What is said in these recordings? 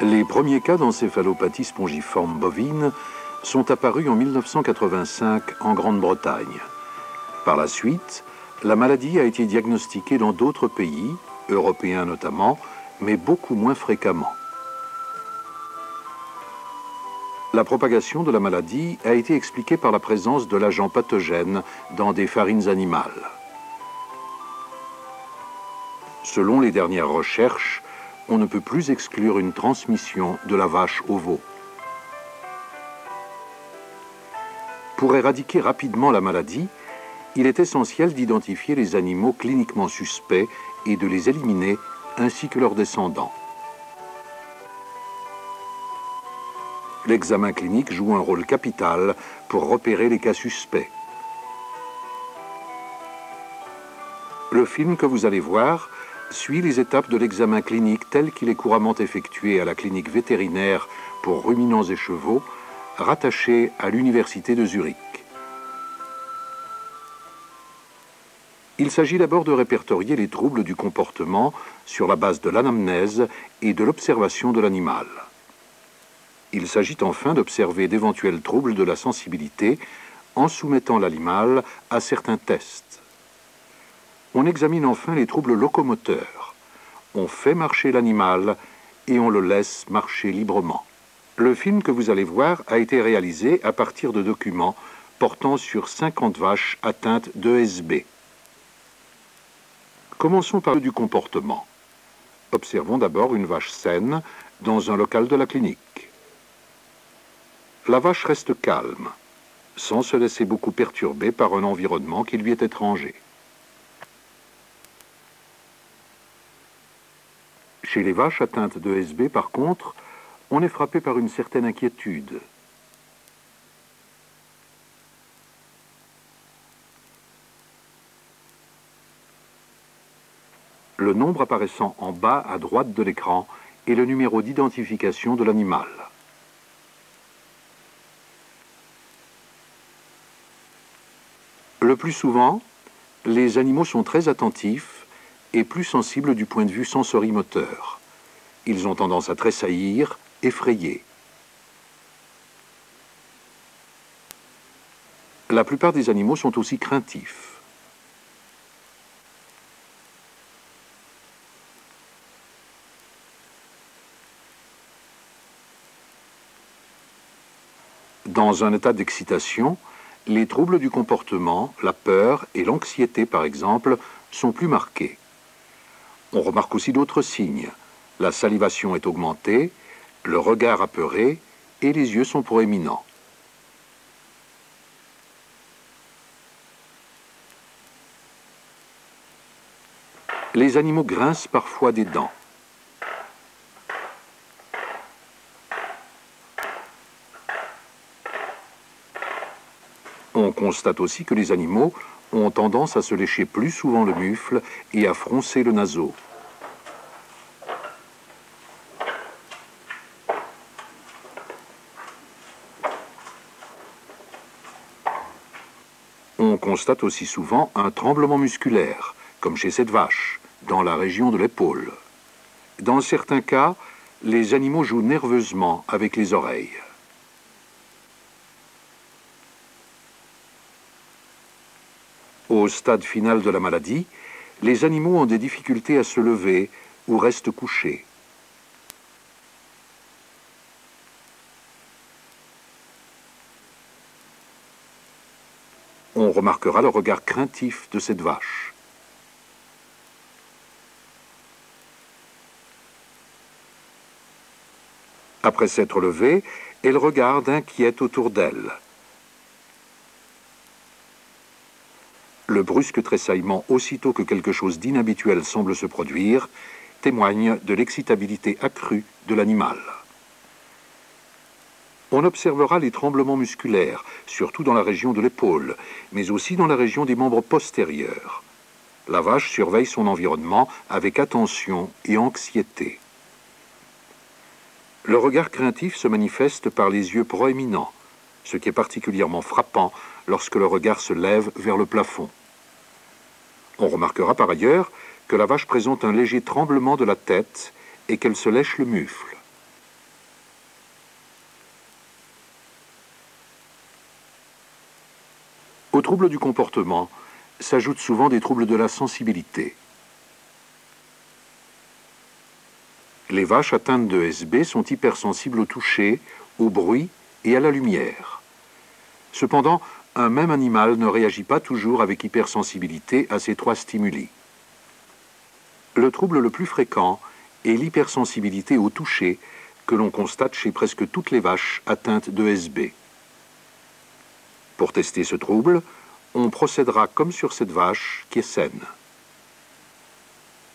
Les premiers cas d'encéphalopathie spongiforme bovine sont apparus en 1985 en Grande-Bretagne. Par la suite, la maladie a été diagnostiquée dans d'autres pays, européens notamment, mais beaucoup moins fréquemment. La propagation de la maladie a été expliquée par la présence de l'agent pathogène dans des farines animales. Selon les dernières recherches, on ne peut plus exclure une transmission de la vache au veau. Pour éradiquer rapidement la maladie, il est essentiel d'identifier les animaux cliniquement suspects et de les éliminer, ainsi que leurs descendants. L'examen clinique joue un rôle capital pour repérer les cas suspects. Le film que vous allez voir suit les étapes de l'examen clinique tel qu'il est couramment effectué à la clinique vétérinaire pour ruminants et chevaux, rattachée à l'Université de Zurich. Il s'agit d'abord de répertorier les troubles du comportement sur la base de l'anamnèse et de l'observation de l'animal. Il s'agit enfin d'observer d'éventuels troubles de la sensibilité en soumettant l'animal à certains tests. On examine enfin les troubles locomoteurs. On fait marcher l'animal et on le laisse marcher librement. Le film que vous allez voir a été réalisé à partir de documents portant sur 50 vaches atteintes d'ESB. Commençons par du comportement. Observons d'abord une vache saine dans un local de la clinique. La vache reste calme, sans se laisser beaucoup perturber par un environnement qui lui est étranger. Chez les vaches atteintes d'ESB, par contre, on est frappé par une certaine inquiétude. Le nombre apparaissant en bas à droite de l'écran est le numéro d'identification de l'animal. Le plus souvent, les animaux sont très attentifs et plus sensibles du point de vue sensorimoteur. Ils ont tendance à tressaillir, effrayés. La plupart des animaux sont aussi craintifs. Dans un état d'excitation, les troubles du comportement, la peur et l'anxiété par exemple, sont plus marqués. On remarque aussi d'autres signes. La salivation est augmentée, le regard apeuré et les yeux sont proéminents. Les animaux grincent parfois des dents. On constate aussi que les animaux ont tendance à se lécher plus souvent le mufle et à froncer le naseau. On constate aussi souvent un tremblement musculaire, comme chez cette vache, dans la région de l'épaule. Dans certains cas, les animaux jouent nerveusement avec les oreilles. Au stade final de la maladie, les animaux ont des difficultés à se lever ou restent couchés. On remarquera le regard craintif de cette vache. Après s'être levée, elle regarde inquiète autour d'elle. Le brusque tressaillement, aussitôt que quelque chose d'inhabituel semble se produire, témoigne de l'excitabilité accrue de l'animal. On observera les tremblements musculaires, surtout dans la région de l'épaule, mais aussi dans la région des membres postérieurs. La vache surveille son environnement avec attention et anxiété. Le regard craintif se manifeste par les yeux proéminents, ce qui est particulièrement frappant lorsque le regard se lève vers le plafond. On remarquera par ailleurs que la vache présente un léger tremblement de la tête et qu'elle se lèche le mufle. Aux troubles du comportement s'ajoutent souvent des troubles de la sensibilité. Les vaches atteintes de SB sont hypersensibles au toucher, au bruit et à la lumière. Cependant, un même animal ne réagit pas toujours avec hypersensibilité à ces trois stimuli. Le trouble le plus fréquent est l'hypersensibilité au toucher que l'on constate chez presque toutes les vaches atteintes de SB. Pour tester ce trouble, on procédera comme sur cette vache qui est saine.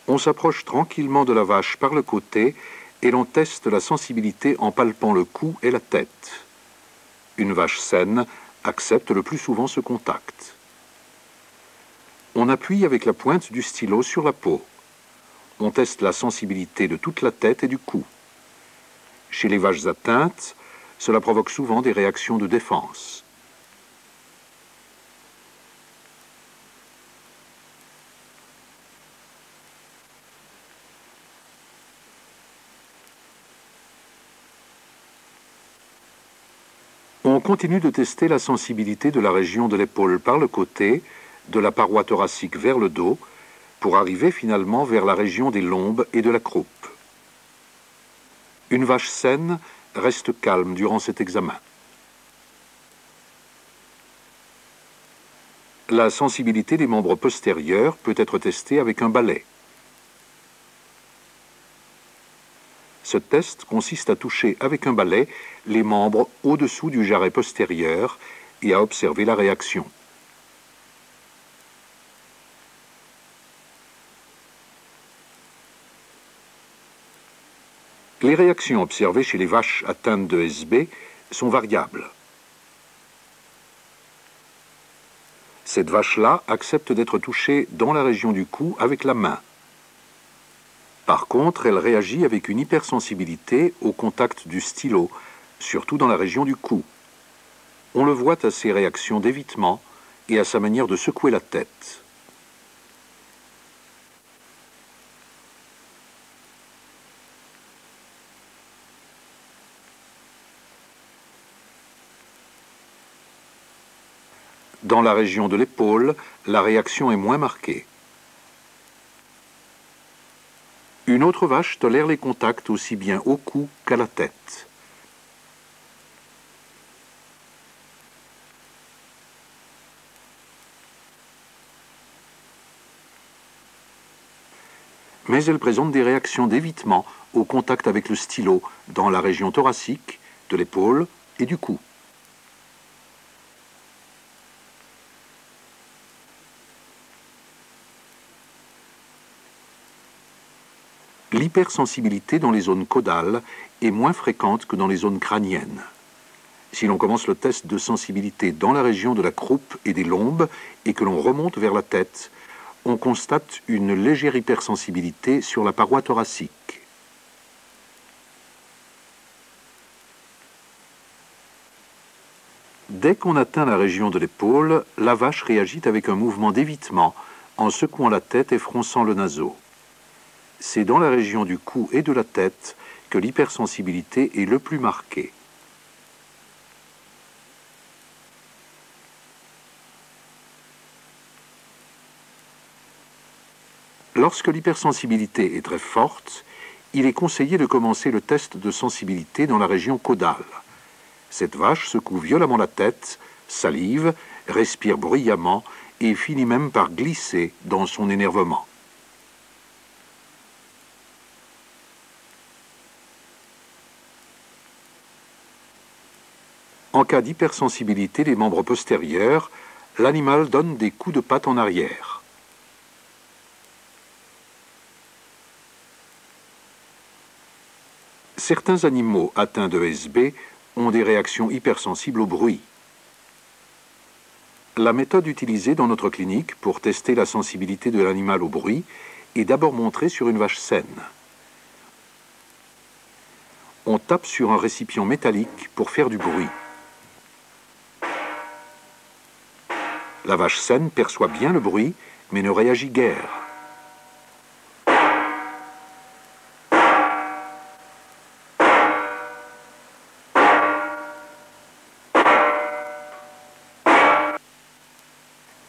On s'approche tranquillement de la vache par le côté et l'on teste la sensibilité en palpant le cou et la tête. Une vache saine accepte le plus souvent ce contact. On appuie avec la pointe du stylo sur la peau. On teste la sensibilité de toute la tête et du cou. Chez les vaches atteintes, cela provoque souvent des réactions de défense. On continue de tester la sensibilité de la région de l'épaule par le côté, de la paroi thoracique vers le dos, pour arriver finalement vers la région des lombes et de la croupe. Une vache saine reste calme durant cet examen. La sensibilité des membres postérieurs peut être testée avec un balai. Ce test consiste à toucher avec un balai les membres au-dessous du jarret postérieur et à observer la réaction. Les réactions observées chez les vaches atteintes de SB sont variables. Cette vache-là accepte d'être touchée dans la région du cou avec la main. Par contre, elle réagit avec une hypersensibilité au contact du stylo, surtout dans la région du cou. On le voit à ses réactions d'évitement et à sa manière de secouer la tête. Dans la région de l'épaule, la réaction est moins marquée. Une autre vache tolère les contacts aussi bien au cou qu'à la tête. Mais elle présente des réactions d'évitement au contact avec le stylo dans la région thoracique, de l'épaule et du cou. L'hypersensibilité dans les zones caudales est moins fréquente que dans les zones crâniennes. Si l'on commence le test de sensibilité dans la région de la croupe et des lombes et que l'on remonte vers la tête, on constate une légère hypersensibilité sur la paroi thoracique. Dès qu'on atteint la région de l'épaule, la vache réagit avec un mouvement d'évitement en secouant la tête et fronçant le naseau. C'est dans la région du cou et de la tête que l'hypersensibilité est le plus marquée. Lorsque l'hypersensibilité est très forte, il est conseillé de commencer le test de sensibilité dans la région caudale. Cette vache secoue violemment la tête, salive, respire bruyamment et finit même par glisser dans son énervement. En cas d'hypersensibilité des membres postérieurs, l'animal donne des coups de patte en arrière. Certains animaux atteints de SB ont des réactions hypersensibles au bruit. La méthode utilisée dans notre clinique pour tester la sensibilité de l'animal au bruit est d'abord montrée sur une vache saine. On tape sur un récipient métallique pour faire du bruit. La vache saine perçoit bien le bruit, mais ne réagit guère.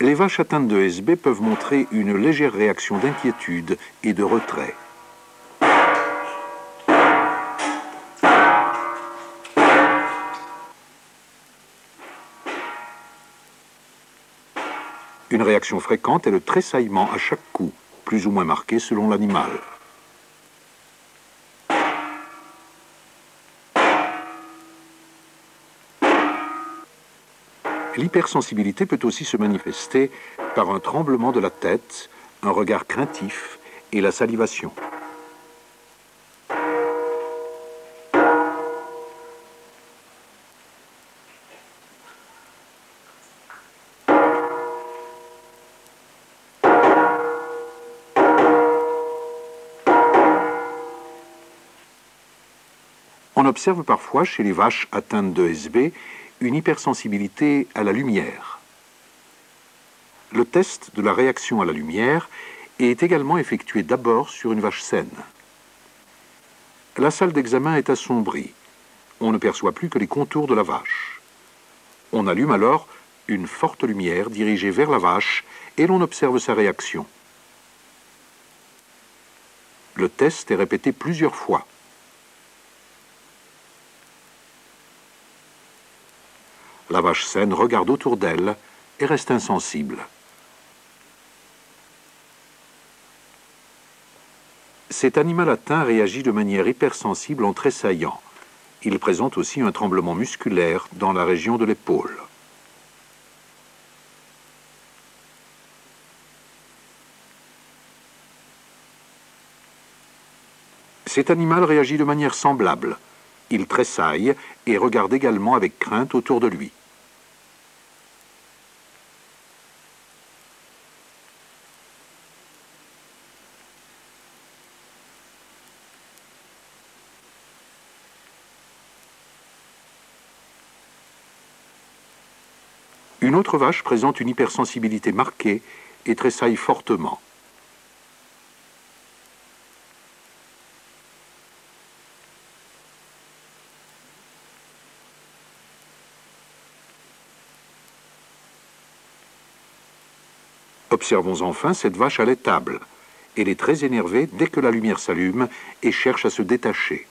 Les vaches atteintes de SB peuvent montrer une légère réaction d'inquiétude et de retrait. Une réaction fréquente est le tressaillement à chaque coup, plus ou moins marqué selon l'animal. L'hypersensibilité peut aussi se manifester par un tremblement de la tête, un regard craintif et la salivation. On observe parfois chez les vaches atteintes de SB une hypersensibilité à la lumière. Le test de la réaction à la lumière est également effectué d'abord sur une vache saine. La salle d'examen est assombrie. On ne perçoit plus que les contours de la vache. On allume alors une forte lumière dirigée vers la vache et l'on observe sa réaction. Le test est répété plusieurs fois. La vache saine regarde autour d'elle et reste insensible. Cet animal atteint réagit de manière hypersensible en tressaillant. Il présente aussi un tremblement musculaire dans la région de l'épaule. Cet animal réagit de manière semblable. Il tressaille et regarde également avec crainte autour de lui. Une autre vache présente une hypersensibilité marquée et tressaille fortement. Observons enfin cette vache à l'étable. Elle est très énervée dès que la lumière s'allume et cherche à se détacher.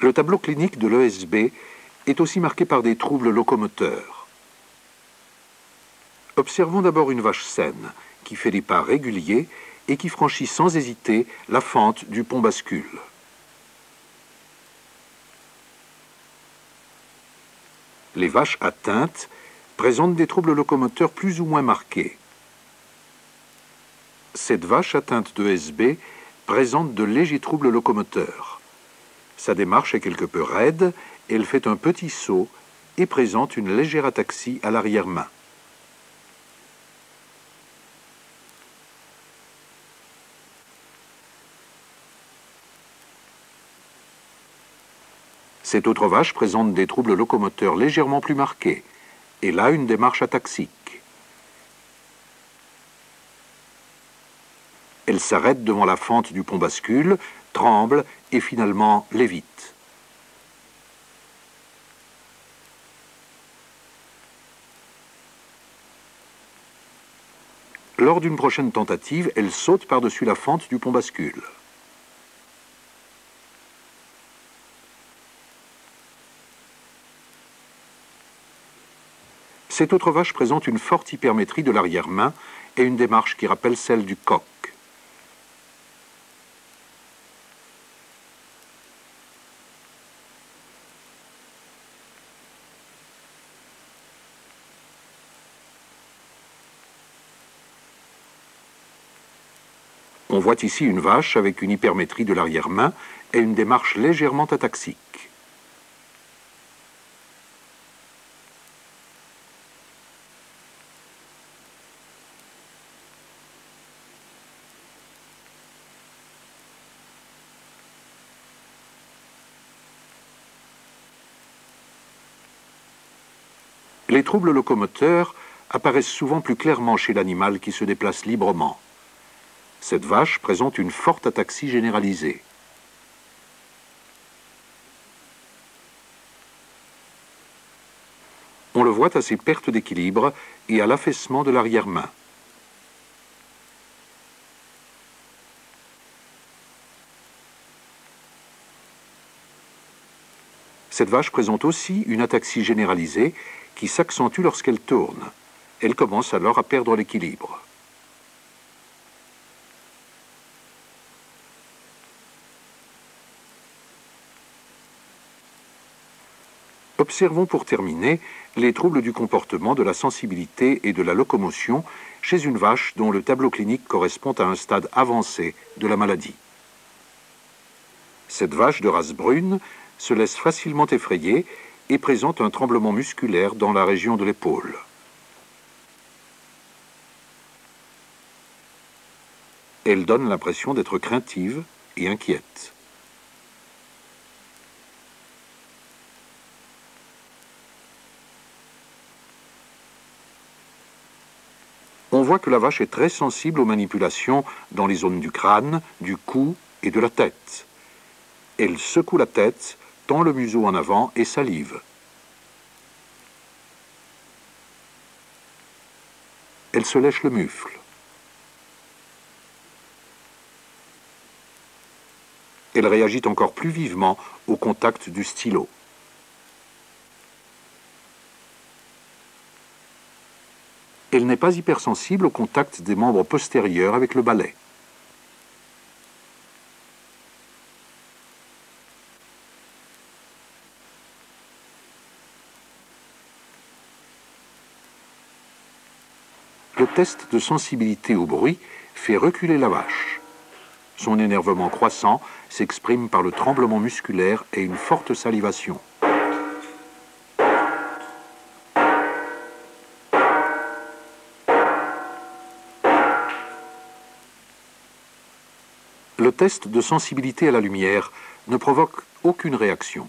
Le tableau clinique de l'ESB est aussi marqué par des troubles locomoteurs. Observons d'abord une vache saine qui fait des pas réguliers et qui franchit sans hésiter la fente du pont bascule. Les vaches atteintes présentent des troubles locomoteurs plus ou moins marqués. Cette vache atteinte de SB présente de légers troubles locomoteurs. Sa démarche est quelque peu raide, elle fait un petit saut et présente une légère ataxie à l'arrière-main. Cette autre vache présente des troubles locomoteurs légèrement plus marqués, et là une démarche ataxique. Elle s'arrête devant la fente du pont bascule, tremble et finalement lévite. Lors d'une prochaine tentative, elle saute par-dessus la fente du pont bascule. Cette autre vache présente une forte hypermétrie de l'arrière-main et une démarche qui rappelle celle du coq. On voit ici une vache avec une hypermétrie de l'arrière-main et une démarche légèrement ataxique. Les troubles locomoteurs apparaissent souvent plus clairement chez l'animal qui se déplace librement. Cette vache présente une forte ataxie généralisée. On le voit à ses pertes d'équilibre et à l'affaissement de l'arrière-main. Cette vache présente aussi une ataxie généralisée qui s'accentue lorsqu'elle tourne. Elle commence alors à perdre l'équilibre. Observons pour terminer les troubles du comportement, de la sensibilité et de la locomotion chez une vache dont le tableau clinique correspond à un stade avancé de la maladie. Cette vache de race brune se laisse facilement effrayer et présente un tremblement musculaire dans la région de l'épaule. Elle donne l'impression d'être craintive et inquiète. On voit que la vache est très sensible aux manipulations dans les zones du crâne, du cou et de la tête. Elle secoue la tête, tend le museau en avant et salive. Elle se lèche le mufle. Elle réagit encore plus vivement au contact du stylo. Elle n'est pas hypersensible au contact des membres postérieurs avec le balai. Le test de sensibilité au bruit fait reculer la vache. Son énervement croissant s'exprime par le tremblement musculaire et une forte salivation. Le test de sensibilité à la lumière ne provoque aucune réaction.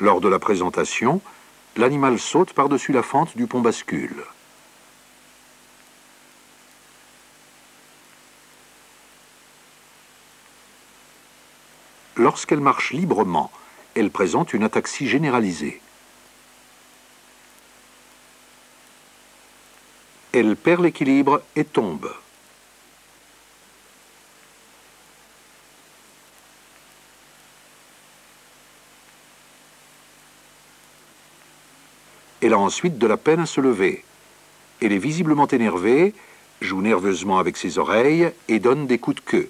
Lors de la présentation, l'animal saute par-dessus la fente du pont bascule. Lorsqu'elle marche librement, elle présente une ataxie généralisée. Elle perd l'équilibre et tombe. Elle a ensuite de la peine à se lever. Elle est visiblement énervée, joue nerveusement avec ses oreilles et donne des coups de queue.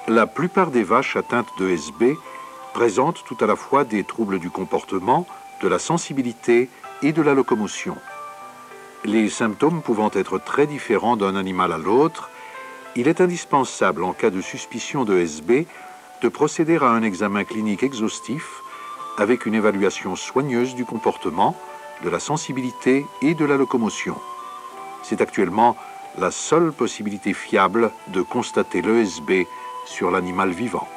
La plupart des vaches atteintes de SB présentent tout à la fois des troubles du comportement, de la sensibilité et de la locomotion. Les symptômes pouvant être très différents d'un animal à l'autre, il est indispensable, en cas de suspicion de SB, de procéder à un examen clinique exhaustif avec une évaluation soigneuse du comportement, de la sensibilité et de la locomotion. C'est actuellement la seule possibilité fiable de constater l'ESB sur l'animal vivant.